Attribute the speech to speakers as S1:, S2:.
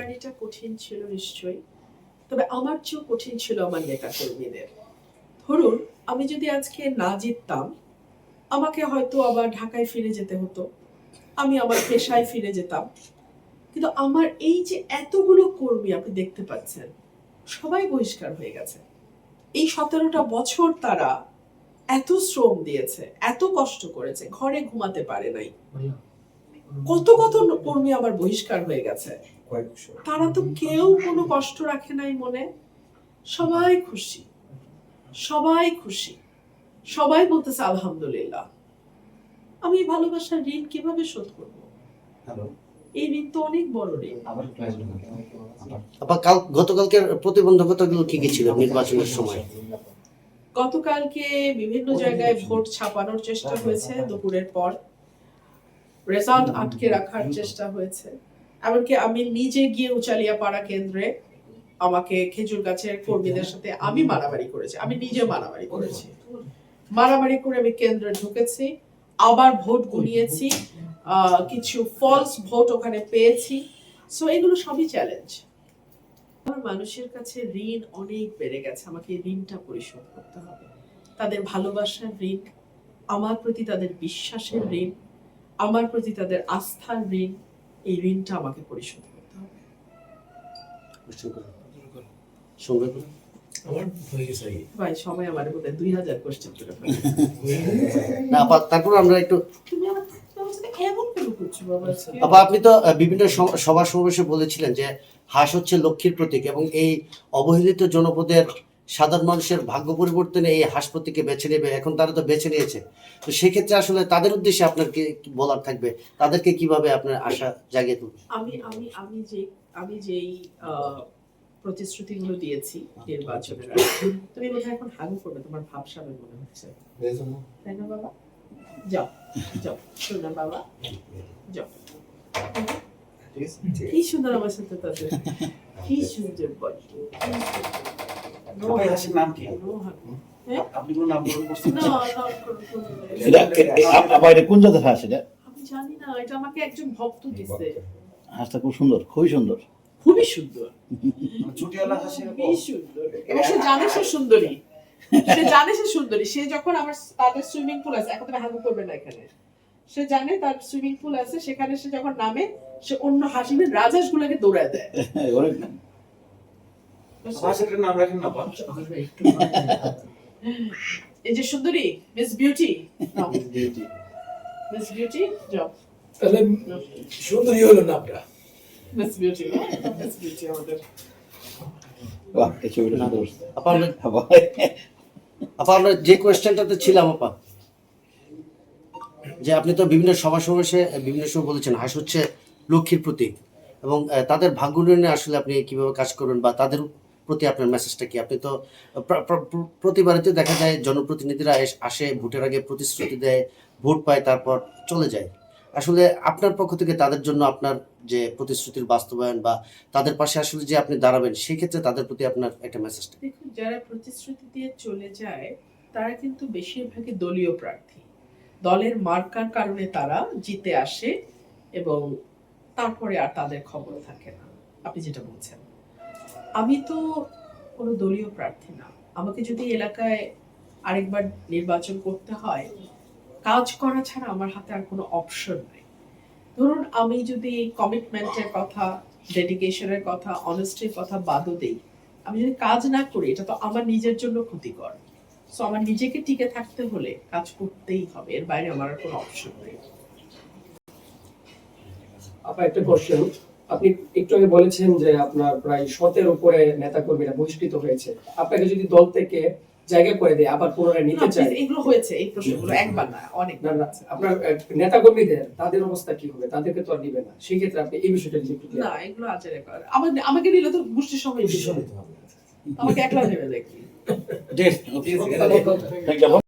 S1: জার্নিটা কঠিন ছিল নিশ্চয়ই, তবে আমার চেয়েও কঠিন ছিল আমার নেতাকর্মীদের। ধরুন আমি যদি আজকে না জিততাম, আমাকে হয়তো আবার ঢাকায় ফিরে যেতে হতো, আমি আমার পেশায় ফিরে যেতাম। কিন্তু আমার এই যে এতগুলো কর্মী আপনি দেখতে পাচ্ছেন, সবাই বহিষ্কার হয়ে গেছে। এই 17টা বছর তারা এত শ্রম দিয়েছে, এত কষ্ট করেছে, ঘরে ঘুমাতে পারে নাই। কত কত কর্মী আমার বহিষ্কার হয়ে গেছে, তারা তো কেউ কোনো কষ্ট রাখে নাই মনে। সবাই খুশি, সবাই খুশি, সবাই বলতেছে আলহামদুলিল্লাহ। আমি এই ভালোবাসার ঋণ কিভাবে শোধ করবো? এই ঋণ তো অনেক বড় ঋণ।
S2: গতকালকের প্রতিবন্ধকতাগুলো কি কি ছিল নির্বাচনের সময়?
S1: গতকালকে বিভিন্ন জায়গায় ভোট ছাপানোর চেষ্টা হয়েছে দুপুরের পর, রেজাল্ট আটকে রাখার চেষ্টা হয়েছে। এমনকি আমি নিজে গিয়ে উচালিয়াপাড়া কেন্দ্রে আমাকে খেজুর গাছের কর্মীদের সাথে আমি মারামারি করেছি, আমি নিজে মারামারি করেছি। মারামারি করে আমি কেন্দ্রে ঢুকেছি, আবার ভোট গুনিয়েছি, কিছু ফলস ভোট ওখানে পেয়েছি। সো এগুলো সবই চ্যালেঞ্জ। আমার মানুষের কাছে ঋণ অনেক বেড়ে গেছে, আমাকে এই ঋণটা পরিশোধ করতে হবে। তাদের ভালোবাসার ঋণ, আমার প্রতি তাদের বিশ্বাসের ঋণ, আমার প্রতি তাদের আস্থার ঋণ, এই ঋণটা আমাকে পরিশোধ করতে হবে।
S3: আমার হয়ে গেছে
S1: ভাই সময় আমার মধ্যে 2000 কোশ্চেন করে
S2: না আপা, তারপর আমরা একটু
S1: তুমি আমার কেমন করে করছো বাবা?
S2: আপা, আপনি তো বিভিন্ন সভা সমাবেশে বলেছিলেন যে হাঁস হচ্ছে লক্ষ্মীর প্রতীক এবং এই অবহেলিত জনপদের সাধারণ মানুষের ভাগ্য পরিবর্তনে এই হাঁস প্রতীককে বেছে নেবে। এখন তারা তো বেছে নিয়েছে, তো সেক্ষেত্রে আসলে তাদের উদ্দেশ্যে আপনার কি বলার থাকবে? তাদেরকে কিভাবে আপনার আশা জাগিয়ে তুলবে?
S1: আমি যেই প্রতিশ্রুতিগুলো দিয়েছি নির্বাচনের আগে, তুমি বোধহয় এখন হাগু করবে, তোমার ভাবসাবে মনে হচ্ছে, তাই না বাবা? যাও যাও শোনা বাবা, যাও। কি সুন্দর আমার সাথে তাদের, কি সুন্দর বল।
S3: নাম কি? আপনি কোন নাম বলছেন?
S4: কোন জাতের হাঁস এটা?
S1: আমি জানি না, এটা আমাকে একজন ভক্ত দিছে।
S4: হাঁসটা খুব সুন্দর, খুবই সুন্দর,
S1: খুবই সুন্দর,
S3: চুটিওয়ালা হাঁসের
S1: খুবই সুন্দর। এবং সে জানে সে সুন্দরী, সে জানে সে সুন্দরী। সে যখন আমার তাদের সুইমিং পুল আছে, এখন তুমি হাগু করবে না এখানে, সে জানে তার সুইমিং পুল আছে, সেখানে সে যখন নামে সে অন্য হাসিমের রাজহাঁস গুলাকে দৌড়ায় দেয়।
S3: হাঁসের নাম রাখেন না বাবা।
S1: এই যে সুন্দরী মিস বিউটি, মিস বিউটি যাও।
S3: তাহলে সুন্দরী হলো নামটা।
S1: মিস বিউটি, মিস বিউটি আমাদের।
S4: বাহ, এই ছবিটা সুন্দর।
S2: আপা আমরা যে কোয়েশ্চেনটাতে ছিলাম আপা, যে আপনি তো বিভিন্ন সভা সমাবেশে বিভিন্ন সময় বলেছেন হাঁস হচ্ছে লক্ষ্মীর প্রতীক এবং তাদের ভাগ্য উন্নয়নে আসলে আপনি কিভাবে কাজ করবেন বা তাদের প্রতি আপনার মেসেজটা কি? আপনি তো প্রতিবারিত দেখা যায় জনপ্রতিনিধিরা আসে, ভোটের আগে প্রতিশ্রুতি দেয়, ভোট পায়, তারপর চলে যায়। আসলে আপনার পক্ষ থেকে তাদের জন্য আপনার যে প্রতিশ্রুতির বাস্তবায়ন বা তাদের পাশে আসলে যে আপনি দাঁড়াবেন, সেই ক্ষেত্রে তাদের প্রতি আপনার একটা মেসেজটা?
S1: দেখুন, যারা প্রতিশ্রুতি দিয়ে চলে যায় তারা কিন্তু বেশিরভাগই দলীয় প্রার্থী, দলের মার্কার কারণে তারা জিতে আসে এবং তারপরে আর তাদের খবর থাকে না। আপনি যেটা বলছেন, আমি তো কোনো দলীয় প্রার্থী না। আমাকে যদি এলাকায় আরেকবার নির্বাচন করতে হয়, কাজ করা ছাড়া আমার হাতে আর কোনো অপশন নেই। ধরুন আমি যদি কমিটমেন্টের কথা, ডেডিকেশনের কথা, অনেস্টির কথা বাদও দেই, আমি যদি কাজ না করি, এটা তো আমার নিজের জন্য ক্ষতিকর। সো আমার নিজেকে টিকে থাকতে হলে কাজ করতেই হবে, এর বাইরে আমার আর কোনো অপশন নেই।
S5: আপা, একটা কোশ্চেন। আপনি একটু আগে বলেছেন যে আপনার প্রায় 17 উপরে নেতাকর্মীরা বহিষ্কৃত হয়েছে। আপনাকে যদি দল থেকে জায়গা করে দেয়, আবার পুনরায় নিতে চায়,
S1: এগুলো হয়েছে, এই প্রশ্নগুলো একবার না অনেক।
S5: আপনার নেতাকর্মীদের তাদের অবস্থা কি হবে? তাদেরকে তো আর নিবে না, সেই ক্ষেত্রে আপনি এই বিষয়টা একটু
S1: না, এগুলো আচারে করে আমাকে নিলে তো গোষ্ঠীর সময় বিষয়, আমাকে একলা নেবে দেখি।